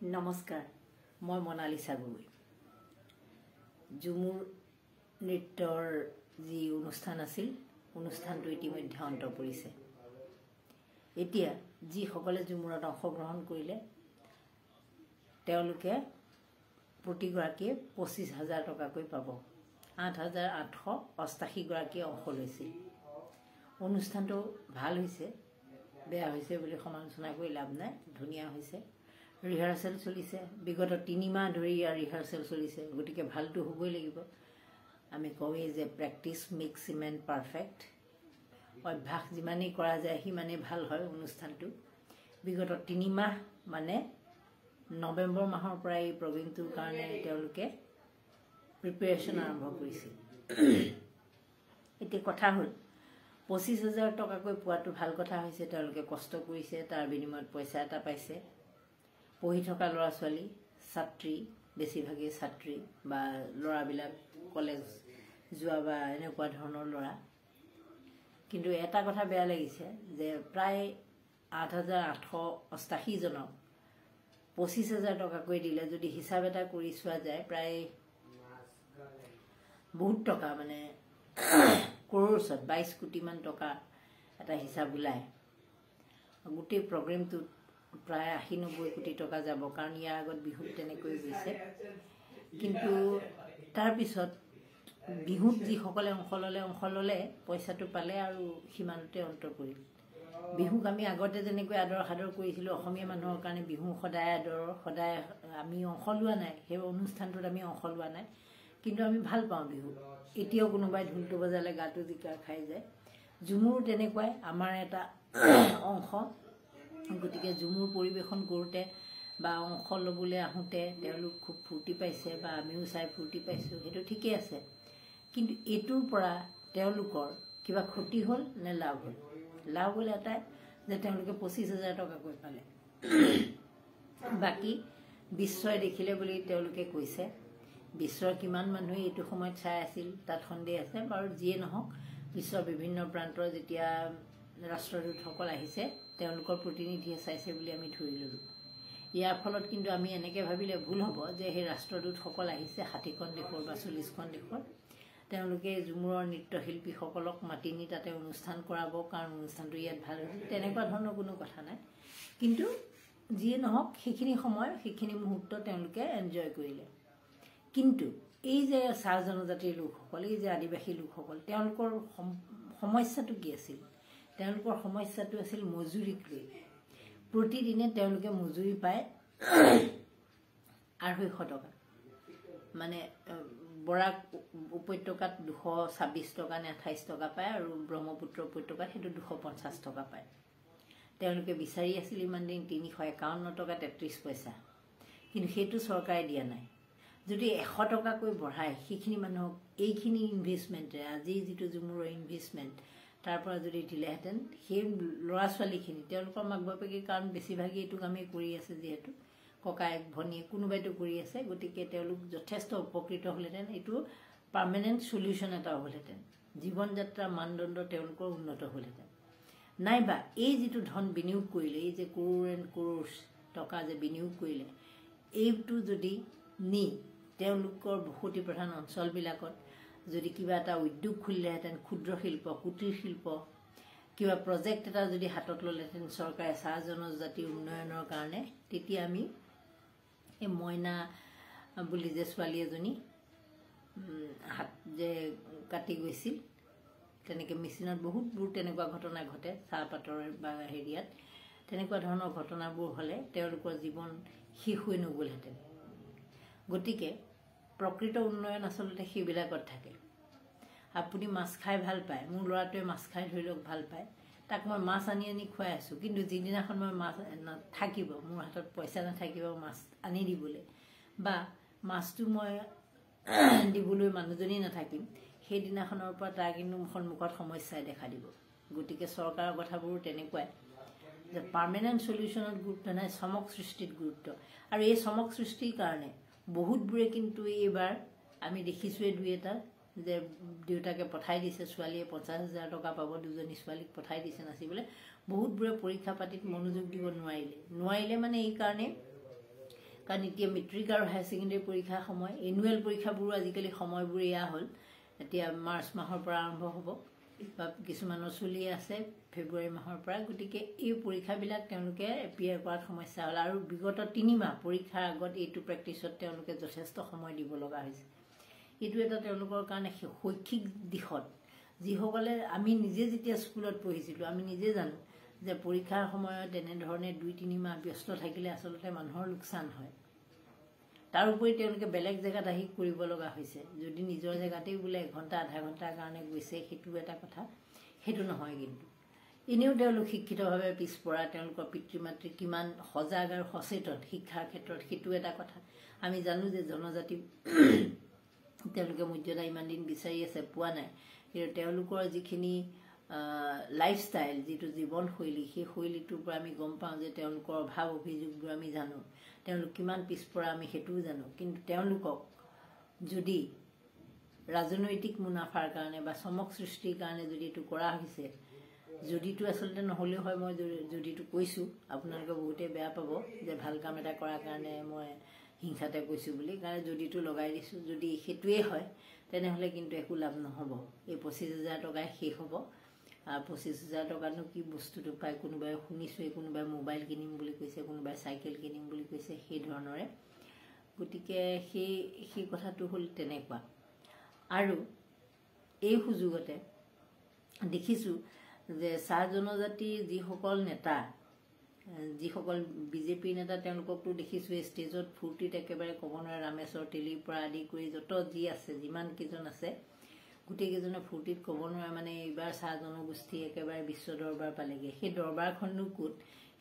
নমস্কাৰ মই মনালিছা গগৈ ঝুমুৰ নৃত্যৰ যি অনুষ্ঠান আছিল অনুষ্ঠানটো ইতিমধ্যে অন্ত পৰিছে এতিয়া যি সকলে ঝুমুৰত অংশগ্ৰহণ কৰিলে তেওঁলোকে প্ৰতিগৰাকী ২৫,০০০ টকাকৈ পাব ৮,৮৮৮ গৰাকী অংশ লৈছিল অনুষ্ঠানটো ভাল হৈছে বেয়া হৈছে বুলি সমালোচনা কৰি লাভ নাই ধুনীয়া হৈছে ৰিহাৰ্সেল চলিছে বিগত ৩ মাহ ধৰি ৰিহাৰ্সেল চলিছে গতিকে ভালটো হ'বই লাগিব আমি কওঁই যে প্ৰেক্টিস মেক্স মেন পাৰফেক্ট অভ্যাস যিমানেই কৰা যায় সিমানেই ভাল হয় অনুষ্ঠানটো বিগত ৩ মাহ মানে নৱেম্বৰ মাহৰ পৰা এই প্ৰগ্ৰামটোৰ কাৰণে তেওঁলোকে প্ৰিপাৰেচন আৰম্ভ কৰিছিল এতিয়া কথা হ'ল ২৫,০০০ টকাকৈ পোৱাটো ভাল কথা হৈছে তেওঁলোকে কষ্ট কৰিছে তাৰ বিনিময়ত পইচা এটা পাইছে পঢ়ি থকা ল'ৰা ছোৱালী ছাত্ৰী বেছিভাগেই ছাত্ৰী বা ল'ৰাবিলাক কলেজ যোৱা বা এনেকুৱা ধৰণৰ ল'ৰা কিন্তু এটা কথা বেয়া লাগিছে যে প্ৰায় ৮,৮৮৮ জনক ২৫,০০০ টকাকৈ দিলে যদি হিচাপ এটা কৰি চোৱা যায় প্ৰায় বহুত টকা মানে কৰোৰছত ২২ কোটিমান টকা এটা হিচাপ ওলায় গোটেই প্ৰগ্ৰামটোত প্ৰায় ৮০-৯০ কোটি টকা যাব কাৰণ ইয়াৰ আগত বিহুত তেনেকৈ গৈছে কিন্তু তাৰপিছত বিহুত যিসকলে অংশ ল'লে পইচাটো পালে আৰু সীমানতে অন্ত পৰিল বিহুক আমি আগতে যেনেকৈ আদৰ সাদৰ কৰিছিলোঁ অসমীয়া মানুহৰ কাৰণে বিহু সদায় আদৰ সদায় আমি অংশ লোৱা নাই সেই অনুষ্ঠানটোত আমি অংশ লোৱা নাই কিন্তু আমি ভাল পাওঁ বিহু এতিয়াও কোনোবাই ঢোলটো বজালে গাটো জিকাৰ খাই যায় ঝুমুৰ তেনেকুৱাই আমাৰ এটা অংশ গতিকে ঝুমুৰ পৰিবেশন কৰোঁতে বা অংশ ল'বলৈ আহোঁতে তেওঁলোক খুব ফূৰ্তি পাইছে বা আমিও চাই ফূৰ্তি পাইছোঁ সেইটো ঠিকেই আছে কিন্তু এইটোৰ পৰা তেওঁলোকৰ কিবা ক্ষতি হ'ল নে লাভ হ'ল এটাই যে তেওঁলোকে ২৫,০০০ টকাকৈ পালে বাকী বিশ্বই দেখিলে বুলি তেওঁলোকে কৈছে বিশ্বৰ কিমান মানুহে এইটো সময়ত চাই আছিল তাত সন্দেহ আছে বাৰু যিয়ে নহওক বিশ্বৰ বিভিন্ন প্ৰান্তৰ যেতিয়া ৰাষ্ট্ৰদূতসকল আহিছে তেওঁলোকৰ প্ৰতিনিধিয়ে চাইছে বুলি আমি ধৰি ল'লোঁ ইয়াৰ ফলত কিন্তু আমি এনেকৈ ভাবিলে ভুল হ'ব যে সেই ৰাষ্ট্ৰদূতসকল আহিছে ৬০খন দেশৰ বা ৪০খন দেশৰ তেওঁলোকে ঝুমুৰৰ নৃত্যশিল্পীসকলক মাতি নি তাতে অনুষ্ঠান কৰাব কাৰণ অনুষ্ঠানটো ইয়াত ভাল হৈছে তেনেকুৱা ধৰণৰ কোনো কথা নাই কিন্তু যিয়ে নহওক সেইখিনি সময় সেইখিনি মুহূৰ্ত তেওঁলোকে এনজয় কৰিলে কিন্তু এই যে চাহ জনজাতিৰ লোকসকল এই যে আদিবাসী লোকসকল তেওঁলোকৰ সমস্যাটো কি আছিল তেওঁলোকৰ সমস্যাটো আছিল মজুৰিক লৈ প্ৰতিদিনে তেওঁলোকে মজুৰি পায় ২৫০ টকা মানে বৰাক উপত্যকাত ২২৬ টকা নে ২৮ টকা পায় আৰু ব্ৰহ্মপুত্ৰ উপত্যকাত সেইটো ২৫০ টকা পায় তেওঁলোকে বিচাৰি আছিল ইমান দিন ৩৫১ টকা ৩৩ পইচা কিন্তু সেইটো চৰকাৰে দিয়া নাই যদি ১০০ টকাকৈ বঢ়ায় সেইখিনি মানুহক এইখিনি ইনভেষ্টমেণ্টে আজি যিটো ঝুমুৰৰ ইনভেষ্টমেণ্ট তাৰ পৰা যদি দিলেহেঁতেন সেই ল'ৰা ছোৱালীখিনি তেওঁলোকৰ মাক বাপেকে কাৰণ বেছিভাগেই এইটো কামেই কৰি আছে যিহেতু ককায়েক ভনীয়ে কোনোবাইতো কৰি আছে গতিকে তেওঁলোক যথেষ্ট উপকৃত হ'লহেঁতেন এইটো পাৰ্মানেণ্ট চলিউশ্যন এটা হ'লহেঁতেন জীৱন যাত্ৰা মানদণ্ড তেওঁলোকৰ উন্নত হ'লহেঁতেন নাইবা এই যিটো ধন বিনিয়োগ কৰিলে এই যে কৰোৰ এণ্ড কৰোৰ টকা যে বিনিয়োগ কৰিলে এইটো যদি নি তেওঁলোকৰ বসতি প্ৰধান অঞ্চলবিলাকত যদি কিবা এটা উদ্যোগ খুলিলেহেঁতেন ক্ষুদ্ৰ শিল্প কুটিৰ শিল্প কিবা প্ৰজেক্ট এটা যদি হাতত ল'লেহেঁতেন চৰকাৰে চাহ জনজাতি উন্নয়নৰ কাৰণে তেতিয়া আমি এই মইনা বুলি যে ছোৱালী এজনী হাত যে কাটি গৈছিল তেনেকৈ মেচিনত বহুতবোৰ তেনেকুৱা ঘটনা ঘটে চাহপাতৰ বা হেৰিয়াত তেনেকুৱা ধৰণৰ ঘটনাবোৰ হ'লে তেওঁলোকৰ জীৱন শেষ হৈ নগ'লহেঁতেন গতিকে প্ৰকৃত উন্নয়ন আচলতে সেইবিলাকত থাকে আপুনি মাছ খাই ভাল পায় মোৰ ল'ৰাটোৱে মাছ খাই ধৰি লওক ভাল পায় তাক মই মাছ আনি খুৱাই আছোঁ কিন্তু যিদিনাখন মই মাছ নাথাকিব মোৰ হাতত পইচা নাথাকিব মাছ আনি দিবলৈ বা মাছটো মই দিবলৈ মানুহজনী নাথাকিম সেইদিনাখনৰ পৰা তাৰ কিন্তু সন্মুখত সমস্যাই দেখা দিব গতিকে চৰকাৰৰ কথাবোৰো তেনেকুৱাই যে পাৰ্মানেণ্ট চলিউশ্যনত গুৰুত্ব নাই চমক সৃষ্টিত গুৰুত্ব আৰু এই চমক সৃষ্টিৰ কাৰণে বহুতবোৰে কিন্তু এইবাৰ আমি দেখিছোঁৱে দুই এটা যে দেউতাকে পঠাই দিছে ছোৱালীয়ে ৫০,০০০ টকা পাব দুজনী ছোৱালীক পঠাই দিছে নাচিবলৈ বহুতবোৰে পৰীক্ষা পাতিত মনোযোগ দিব নোৱাৰিলে মানে এই কাৰণে কাৰণ এতিয়া মেট্ৰিক আৰু হায়াৰ ছেকেণ্ডেৰী পৰীক্ষাৰ সময় এনুৱেল পৰীক্ষাবোৰো আজিকালি সময়বোৰ এয়া হ'ল এতিয়া মাৰ্চ মাহৰ পৰা আৰম্ভ হ'ব বা কিছুমানৰ চলি আছে ফেব্ৰুৱাৰী মাহৰ পৰা গতিকে এই পৰীক্ষাবিলাক তেওঁলোকে এপিয়াৰ কৰাত সমস্যা হ'ল আৰু বিগত 3 মাহ পৰীক্ষাৰ আগত এইটো প্ৰেক্টিছত তেওঁলোকে যথেষ্ট সময় দিব লগা হৈছে এইটো এটা তেওঁলোকৰ কাৰণে শৈক্ষিক দিশত যিসকলে আমি নিজে যেতিয়া স্কুলত পঢ়িছিলোঁ আমি নিজে জানো যে পৰীক্ষাৰ সময়ত এনেধৰণে 2-3 মাহ ব্যস্ত থাকিলে আচলতে মানুহৰ লোকচান হয় তাৰ উপৰি তেওঁলোকে বেলেগ জেগাত আহি কৰিব লগা হৈছে যদি নিজৰ জেগাতেই বোলে 1 ঘণ্টা আধা ঘণ্টাৰ কাৰণে গৈছে সেইটো এটা কথা সেইটো নহয় কিন্তু এনেও তেওঁলোক শিক্ষিতভাৱে পিছপৰা তেওঁলোকৰ পিতৃ মাতৃ কিমান সজাগ আৰু সচেতন শিক্ষাৰ ক্ষেত্ৰত সেইটো এটা কথা আমি জানো যে জনজাতি তেওঁলোকে মৰ্যাদা ইমান দিন বিচাৰি আছে পোৱা নাই কিন্তু তেওঁলোকৰ যিখিনি লাইফষ্টাইল যিটো জীৱনশৈলী সেই শৈলীটোৰ পৰা আমি গম পাওঁ যে তেওঁলোকৰ অভাৱ অভিযোগবোৰ আমি জানো তেওঁলোক কিমান পিছপৰা আমি সেইটোও জানো কিন্তু তেওঁলোকক যদি ৰাজনৈতিক মুনাফাৰ কাৰণে বা চমক সৃষ্টিৰ কাৰণে যদি এইটো কৰা হৈছে যদিটো আচলতে নহ'লেও হয় মই যদিটো কৈছোঁ আপোনালোকে বহুতে বেয়া পাব যে ভাল কাম এটা কৰাৰ কাৰণে মই হিংসাতে কৈছোঁ বুলি কাৰণ যদিটো লগাই দিছোঁ যদি সেইটোৱে হয় তেনেহ'লে কিন্তু একো লাভ নহ'ব এই 25,000 টকাই শেষ হ'ব 25,000 টকানো কি বস্তুটো পায় কোনোবাই শুনিছোঁ কোনোবাই মোবাইল কিনিম বুলি কৈছে কোনোবাই চাইকেল কিনিম বুলি কৈছে সেই ধৰণৰে গতিকে সেই কথাটো হ'ল তেনেকুৱা আৰু এই সুযোগতে দেখিছোঁ যে চাহ জনজাতিৰ যিসকল নেতা যিসকল বিজেপিৰ নেতা তেওঁলোককতো দেখিছোঁ ষ্টেজত ফূৰ্তিত একেবাৰে ক'ব নোৱাৰে ৰামেশ্বৰ তেলীৰ পৰা আদি কৰি যত যি আছে যিমান কেইজন আছে গোটেইকেইজনে ফূৰ্তিত ক'ব নোৱাৰে মানে এইবাৰ চাহ জনগোষ্ঠী একেবাৰে বিশ্ব দৰবাৰ পালেগৈ সেই দৰবাৰখননো ক'ত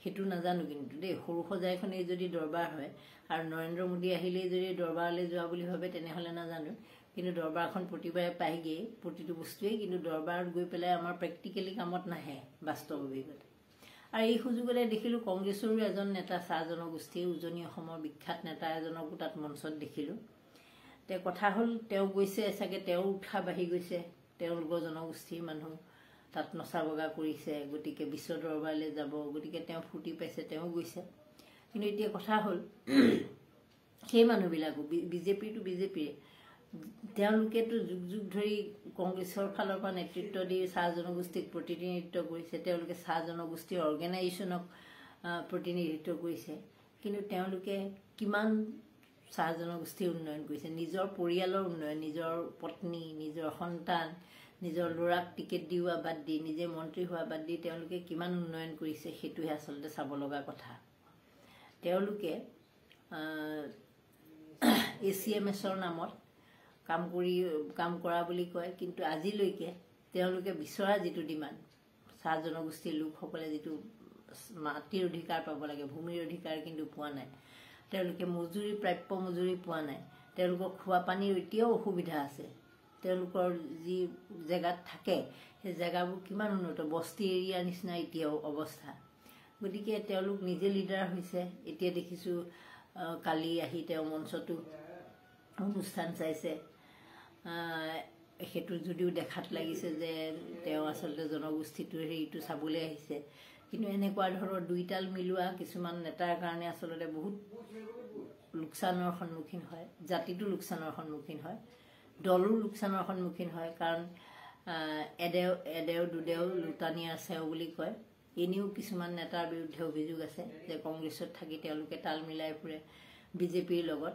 সেইটো নাজানো কিন্তু দেই সৰু সজাইখনেই যদি দৰবাৰ হয় আৰু নৰেন্দ্ৰ মোদী আহিলেই যদি দৰবাৰলৈ যোৱা বুলি ভাবে তেনেহ'লে নাজানো কিন্তু দৰবাৰখন প্ৰতিবাৰে পায়গেই প্ৰতিটো বস্তুৱেই কিন্তু দৰবাৰত গৈ পেলাই আমাৰ প্ৰেক্টিকেলি কামত নাহে বাস্তৱ অভিজ্ঞতা আৰু এই সুযোগতে দেখিলোঁ কংগ্ৰেছৰো এজন নেতা চাহ জনগোষ্ঠীৰ উজনি অসমৰ বিখ্যাত নেতা এজনকো তাত মঞ্চত দেখিলোঁ তেওঁ কথা হ'ল তেওঁ গৈছে চাগে তেওঁ উৎসাহ বাঢ়ি গৈছে তেওঁলোকৰ জনগোষ্ঠীৰ মানুহ তাত নচা বগা কৰিছে গতিকে বিশ্ব দৰবাৰলৈ যাব গতিকে তেওঁ ফূৰ্তি পাইছে তেওঁ গৈছে কিন্তু এতিয়া কথা হ'ল সেই মানুহবিলাকো বিজেপিটো বিজেপিয়ে তেওঁলোকেতো যুগ যুগ ধৰি কংগ্ৰেছৰ ফালৰ পৰা নেতৃত্ব দি চাহ জনগোষ্ঠীক প্ৰতিনিধিত্ব কৰিছে তেওঁলোকে চাহ জনগোষ্ঠীৰ অৰ্গেনাইজেশ্যনক প্ৰতিনিধিত্ব কৰিছে কিন্তু তেওঁলোকে কিমান চাহ জনগোষ্ঠীৰ উন্নয়ন কৰিছে নিজৰ পৰিয়ালৰ উন্নয়ন নিজৰ পত্নী নিজৰ সন্তান নিজৰ ল'ৰাক টিকেট দিওৱা বাদ দি নিজে মন্ত্ৰী হোৱা বাদ দি তেওঁলোকে কিমান উন্নয়ন কৰিছে সেইটোহে আচলতে চাব লগা কথা তেওঁলোকে ACMSৰ নামত কাম কৰা বুলি কয় কিন্তু আজিলৈকে তেওঁলোকে বিচৰা যিটো ডিমাণ্ড চাহ জনগোষ্ঠীৰ লোকসকলে যিটো মাটিৰ অধিকাৰ পাব লাগে ভূমিৰ অধিকাৰ কিন্তু পোৱা নাই তেওঁলোকে মজুৰি প্ৰাপ্য মজুৰি পোৱা নাই তেওঁলোকৰ খোৱা পানীৰ এতিয়াও অসুবিধা আছে তেওঁলোকৰ যি জেগাত থাকে সেই জেগাবোৰ কিমান উন্নত বস্তি এৰিয়াৰ নিচিনা এতিয়াও অৱস্থা গতিকে তেওঁলোক নিজে লিডাৰ হৈছে এতিয়া দেখিছোঁ কালি আহি তেওঁ মঞ্চটো অনুষ্ঠান চাইছে সেইটো যদিও দেখাত লাগিছে যে তেওঁ আচলতে জনগোষ্ঠীটোৰ হেৰিটো চাবলৈ আহিছে কিন্তু এনেকুৱা ধৰণৰ দুইটাল মিলোৱা কিছুমান নেতাৰ কাৰণে আচলতে বহুত লোকচানৰ সন্মুখীন হয় জাতিটো লোকচানৰ সন্মুখীন হয় দলো লোকচানৰ সন্মুখীন হয় কাৰণ এদেও দুদেও লুটানিয়া চেও বুলি কয় এনেও কিছুমান নেতাৰ বিৰুদ্ধে অভিযোগ আছে যে কংগ্ৰেছত থাকি তেওঁলোকে তাল মিলাই ফুৰে বিজেপিৰ লগত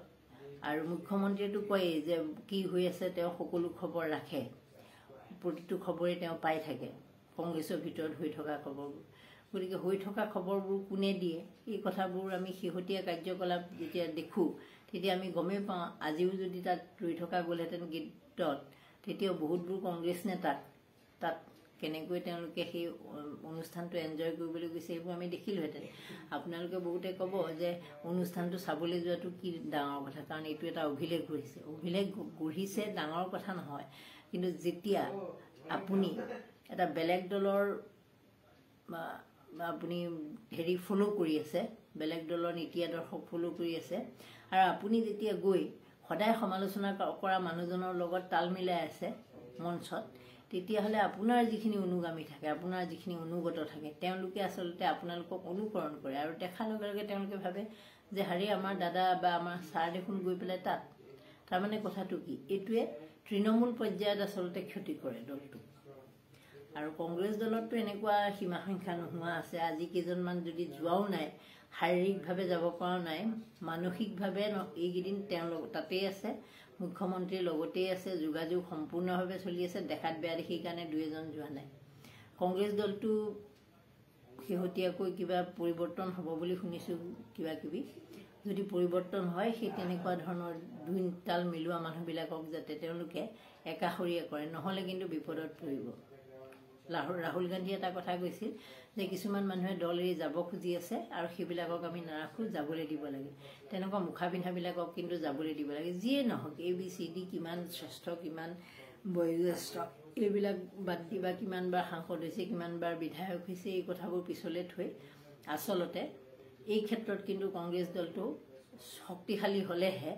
আৰু মুখ্যমন্ত্ৰীয়েতো কয় যে কি হৈ আছে তেওঁ সকলো খবৰ ৰাখে প্ৰতিটো খবৰেই তেওঁ পাই থাকে কংগ্ৰেছৰ ভিতৰত হৈ থকা খবৰবোৰ গতিকে হৈ থকা খবৰবোৰ কোনে দিয়ে এই কথাবোৰ আমি শেহতীয়া কাৰ্যকলাপ যেতিয়া দেখোঁ তেতিয়া আমি গমেই পাওঁ আজিও যদি তাত ৰৈ থকা গ'লহেঁতেন গীতত তেতিয়াও বহুতবোৰ কংগ্ৰেছ নেতাক তাত কেনেকৈ তেওঁলোকে সেই অনুষ্ঠানটো এনজয় কৰিবলৈ গৈছে সেইবোৰ আমি দেখিলোহেঁতেন আপোনালোকে বহুতে ক'ব যে অনুষ্ঠানটো চাবলৈ যোৱাটো কি ডাঙৰ কথা কাৰণ এইটো এটা অভিলেখ গঢ়িছে অভিলেখ গঢ়িছে ডাঙৰ কথা নহয় কিন্তু যেতিয়া আপুনি এটা বেলেগ দলৰ আপুনি হেৰি ফ'ল' কৰি আছে বেলেগ দলৰ নীতি আদৰ্শ ফ'ল' কৰি আছে আৰু আপুনি যেতিয়া গৈ সদায় সমালোচনা কৰা মানুহজনৰ লগত তাল মিলাই আছে মঞ্চত তেতিয়াহ'লে আপোনাৰ যিখিনি অনুগামী থাকে আপোনাৰ যিখিনি অনুগত থাকে তেওঁলোকে আচলতে আপোনালোকক অনুকৰণ কৰে আৰু দেখাৰ লগে লগে তেওঁলোকে ভাবে যে হাৰি আমাৰ দাদা বা আমাৰ ছাৰ দেখোন গৈ পেলাই তাত। তাৰমানে কথাটো কি, এইটোৱে তৃণমূল পৰ্যায়ত আচলতে ক্ষতি কৰে দলটো। আৰু কংগ্ৰেছ দলততো এনেকুৱা সীমা সংখ্যা নোহোৱা আছে, আজি কেইজনমান যদি যোৱাও নাই, শাৰীৰিকভাৱে যাব পৰা নাই, মানসিকভাৱে এইকেইদিন তেওঁ তাতেই আছে, মুখ্যমন্ত্ৰীৰ লগতেই আছে, যোগাযোগ সম্পূৰ্ণভাৱে চলি আছে, দেখাত বেয়া দেখি কাৰণে 2-এজন যোৱা নাই। কংগ্ৰেছ দলটো শেহতীয়াকৈ কিবা পৰিৱৰ্তন হ'ব বুলি শুনিছোঁ, কিবা কিবি যদি পৰিৱৰ্তন হয়, সেই তেনেকুৱা ধৰণৰ দুই তাল মিলোৱা মানুহবিলাকক যাতে তেওঁলোকে একাষৰীয়া কৰে, নহ'লে কিন্তু বিপদত পৰিব। ৰাহুল গান্ধীয়ে এটা কথা কৈছিল যে কিছুমান মানুহে দল এৰি যাব খুজি আছে আৰু সেইবিলাকক আমি নাৰাখোঁ, যাবলৈ দিব লাগে। তেনেকুৱা মুখা পিন্ধাবিলাকক কিন্তু যাবলৈ দিব লাগে। যিয়ে নহওক, ABCD কিমান শ্ৰেষ্ঠ, কিমান বয়োজ্যেষ্ঠ, এইবিলাক বাদ দি বা কিমানবাৰ সাংসদ হৈছে, কিমানবাৰ বিধায়ক হৈছে, এই কথাবোৰ পিছলৈ থৈ আচলতে এই ক্ষেত্ৰত কিন্তু কংগ্ৰেছ দলটো শক্তিশালী হ'লেহে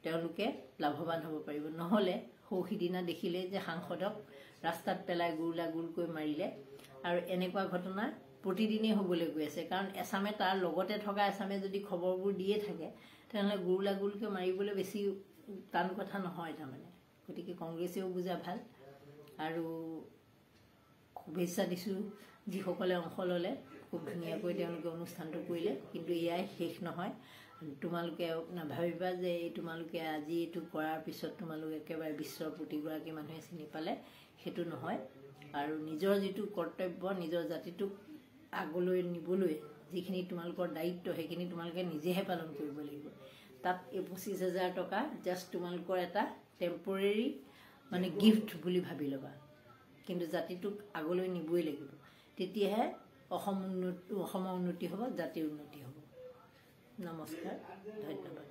তেওঁলোকে লাভৱান হ'ব পাৰিব। নহ'লে সিদিনা দেখিলেই যে সাংসদক ৰাস্তাত পেলাই গুলকৈ মাৰিলে, আৰু এনেকুৱা ঘটনা প্ৰতিদিনেই হ'বলৈ গৈ আছে। কাৰণ এছামে তাৰ লগতে থকা এছামে যদি খবৰবোৰ দিয়ে থাকে, তেনেহ'লে গুলকৈ মাৰিবলৈ বেছি টান কথা নহয় তাৰমানে। গতিকে কংগ্ৰেছেও বুজা ভাল, আৰু শুভেচ্ছা দিছোঁ যিসকলে অংশ ল'লে, খুব ধুনীয়াকৈ তেওঁলোকে অনুষ্ঠানটো কৰিলে। কিন্তু এয়াই শেষ নহয়। তোমালোকে নাভাবিবা যে তোমালোকে আজি এইটো কৰাৰ পিছত তোমালোক একেবাৰে বিশ্বৰ প্ৰতিগৰাকী মানুহে চিনি পালে, সেইটো নহয়। আৰু নিজৰ যিটো কৰ্তব্য, নিজৰ জাতিটোক আগলৈ নিবলৈ যিখিনি তোমালোকৰ দায়িত্ব, সেইখিনি তোমালোকে নিজেহে পালন কৰিব লাগিব। তাত এই 25,000 টকা জাষ্ট তোমালোকৰ এটা টেম্পৰেৰী মানে গিফ্ট বুলি ভাবি ল'বা, কিন্তু জাতিটোক আগলৈ নিবই লাগিব। তেতিয়াহে অসমৰ উন্নতি হ'ব, জাতিৰ উন্নতি হ'ব। নমস্কাৰ, ধন্যবাদ।